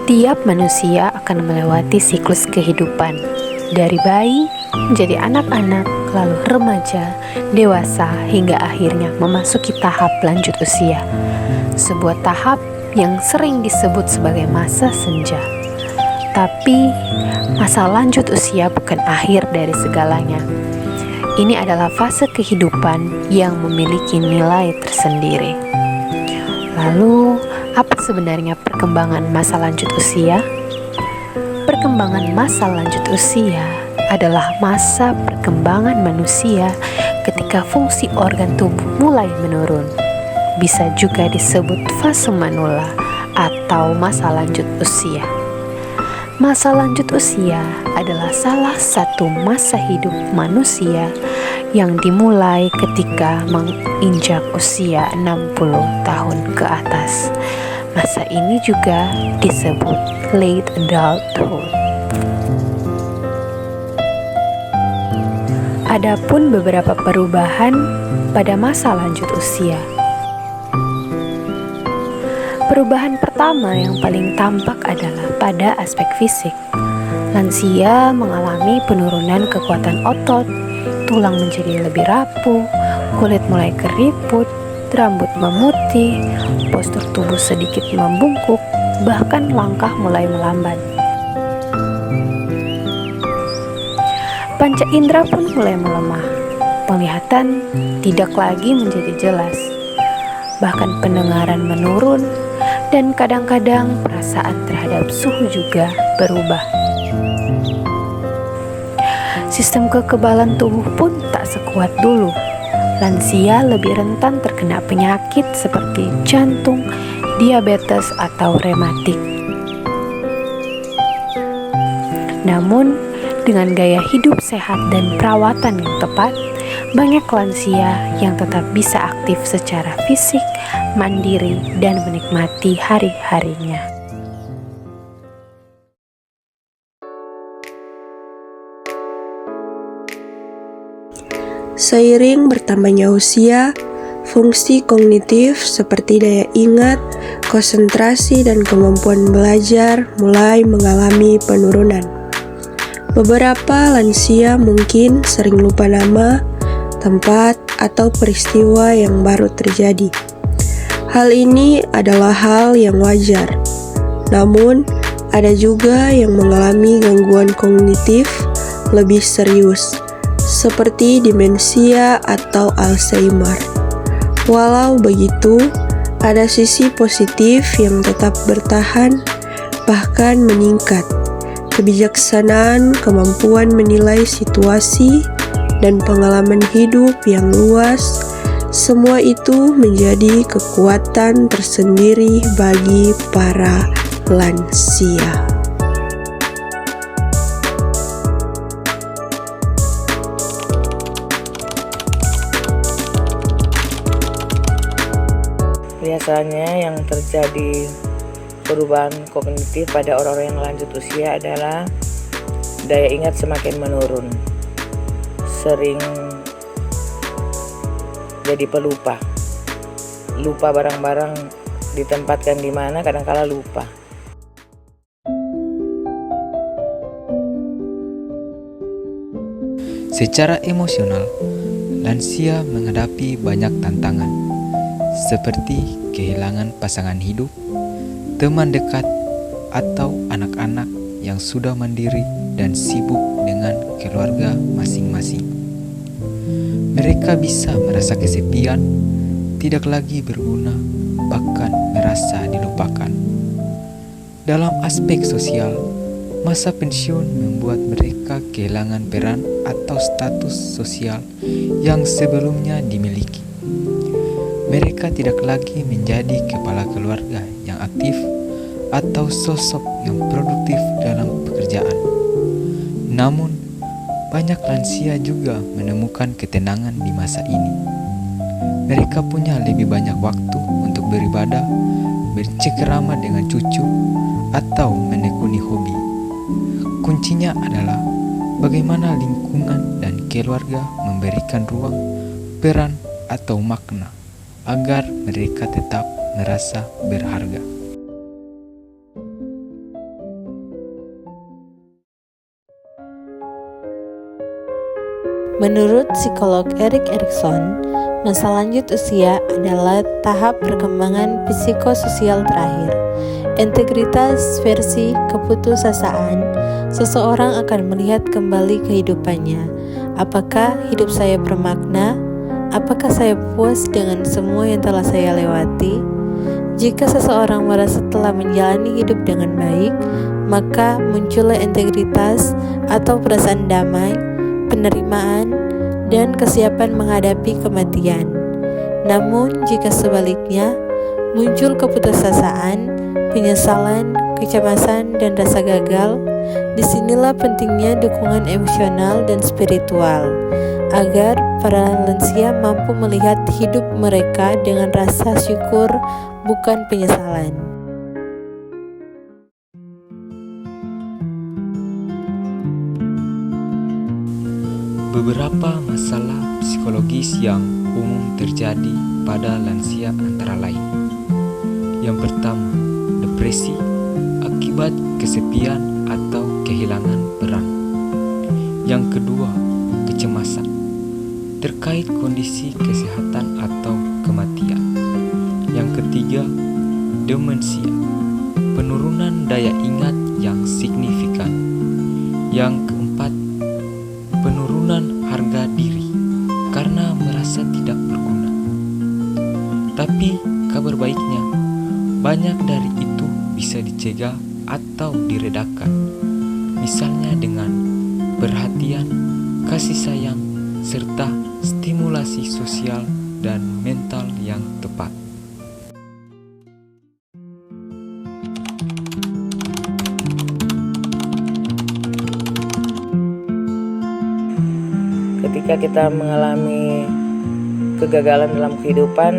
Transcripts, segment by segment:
Setiap manusia akan melewati siklus kehidupan, dari bayi menjadi anak-anak, lalu remaja, dewasa, hingga akhirnya memasuki tahap lanjut usia. Sebuah tahap yang sering disebut sebagai masa senja. Tapi, masa lanjut usia bukan akhir dari segalanya. Ini adalah fase kehidupan yang memiliki nilai tersendiri. Lalu, apa sebenarnya perkembangan masa lanjut usia? Perkembangan masa lanjut usia adalah masa perkembangan manusia ketika fungsi organ tubuh mulai menurun. Bisa juga disebut fase manula atau masa lanjut usia. Masa lanjut usia adalah salah satu masa hidup manusia yang dimulai ketika menginjak usia 60 tahun ke atas. Masa ini juga disebut late adulthood. Adapun beberapa perubahan pada masa lanjut usia. Perubahan pertama yang paling tampak adalah pada aspek fisik. Lansia mengalami penurunan kekuatan otot, tulang menjadi lebih rapuh, kulit mulai keriput, rambut memutih, postur tubuh sedikit membungkuk, bahkan langkah mulai melambat. Panca indera pun mulai melemah, penglihatan tidak lagi menjadi jelas, bahkan pendengaran menurun, dan kadang-kadang perasaan terhadap suhu juga berubah. Sistem kekebalan tubuh pun tak sekuat dulu. Lansia lebih rentan terkena penyakit seperti jantung, diabetes, atau rematik. Namun, dengan gaya hidup sehat dan perawatan yang tepat, banyak lansia yang tetap bisa aktif secara fisik, mandiri, dan menikmati hari-harinya. Seiring bertambahnya usia, fungsi kognitif seperti daya ingat, konsentrasi, dan kemampuan belajar mulai mengalami penurunan. Beberapa lansia mungkin sering lupa nama, tempat, atau peristiwa yang baru terjadi. Hal ini adalah hal yang wajar. Namun, ada juga yang mengalami gangguan kognitif lebih serius, seperti demensia atau Alzheimer. Walau begitu, ada sisi positif yang tetap bertahan, bahkan meningkat. Kebijaksanaan, kemampuan menilai situasi, dan pengalaman hidup yang luas, semua itu menjadi kekuatan tersendiri bagi para lansia. Biasanya yang terjadi perubahan kognitif pada orang-orang yang lanjut usia adalah daya ingat semakin menurun, sering jadi pelupa, lupa barang-barang ditempatkan di mana, kadang-kala lupa. Secara emosional, lansia menghadapi banyak tantangan, seperti kehilangan pasangan hidup, teman dekat, atau anak-anak yang sudah mandiri dan sibuk dengan keluarga masing-masing. Mereka bisa merasa kesepian, tidak lagi berguna, bahkan merasa dilupakan. Dalam aspek sosial, masa pensiun membuat mereka kehilangan peran atau status sosial yang sebelumnya dimiliki. Mereka tidak lagi menjadi kepala keluarga yang aktif atau sosok yang produktif dalam pekerjaan. Namun, banyak lansia juga menemukan ketenangan di masa ini. Mereka punya lebih banyak waktu untuk beribadah, bercengkerama dengan cucu, atau menekuni hobi. Kuncinya adalah bagaimana lingkungan dan keluarga memberikan ruang, peran, atau makna agar mereka tetap merasa berharga. Menurut psikolog Erik Erikson, masa lanjut usia adalah tahap perkembangan psikososial terakhir. Integritas versi keputusasaan, seseorang akan melihat kembali kehidupannya. Apakah hidup saya bermakna? Apakah saya puas dengan semua yang telah saya lewati? Jika seseorang merasa telah menjalani hidup dengan baik, maka muncullah integritas atau perasaan damai, penerimaan, dan kesiapan menghadapi kematian. Namun, jika sebaliknya, muncul keputusasaan, penyesalan, kecemasan, dan rasa gagal, disinilah pentingnya dukungan emosional dan spiritual, agar para lansia mampu melihat hidup mereka dengan rasa syukur, bukan penyesalan. Beberapa masalah psikologis yang umum terjadi pada lansia antara lain. Yang pertama, depresi akibat kesepian atau kehilangan peran. Yang kedua, kecemasan terkait kondisi kesehatan atau kematian. Yang ketiga, demensia, penurunan daya ingat yang signifikan. Yang keempat, penurunan harga diri karena merasa tidak berguna. Tapi kabar baiknya, banyak dari itu bisa dicegah atau diredakan, misalnya dengan perhatian, kasih sayang, serta stimulasi sosial dan mental yang tepat. Ketika kita mengalami kegagalan dalam kehidupan,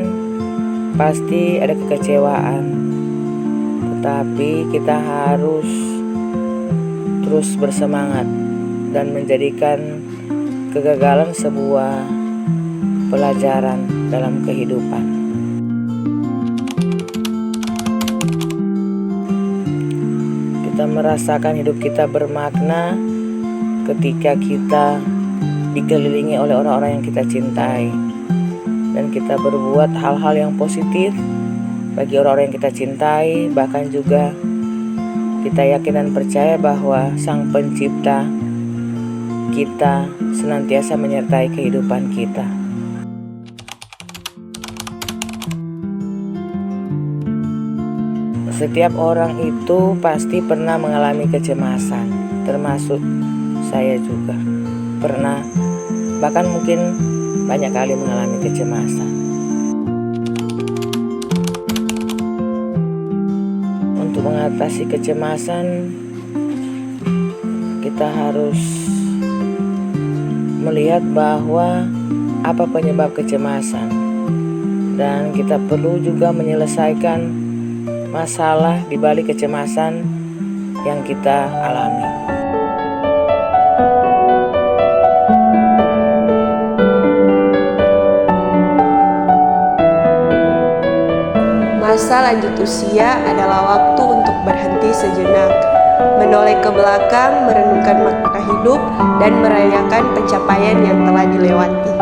pasti ada kekecewaan. Tetapi kita harus terus bersemangat dan menjadikan kegagalan sebuah pelajaran dalam kehidupan. Kita merasakan hidup kita bermakna ketika kita dikelilingi oleh orang-orang yang kita cintai, dan kita berbuat hal-hal yang positif bagi orang-orang yang kita cintai. Bahkan juga kita yakin dan percaya bahwa Sang Pencipta kita senantiasa menyertai kehidupan kita. Setiap orang itu pasti pernah mengalami kecemasan, termasuk saya juga pernah, bahkan mungkin banyak kali mengalami kecemasan. Untuk mengatasi kecemasan, kita harus melihat bahwa apa penyebab kecemasan, dan kita perlu juga menyelesaikan masalah di balik kecemasan yang kita alami. Masa lanjut usia adalah waktu untuk berhenti sejenak, menoleh ke belakang, merenungkan makna hidup, dan merayakan pencapaian yang telah dilewati.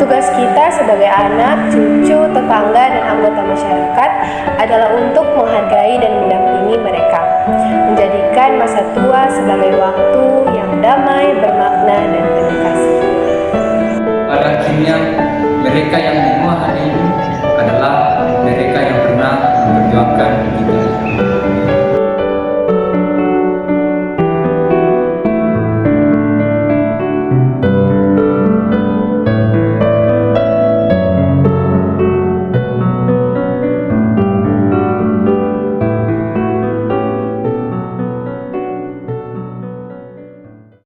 Tugas kita sebagai anak, cucu, tetangga, dan anggota masyarakat adalah untuk menghargai dan mendampingi mereka, menjadikan masa tua sebagai waktu yang damai, bermakna, dan penuh kasih. Pada akhirnya, mereka yang menua hari ini adalah mereka yang pernah memperjuangkan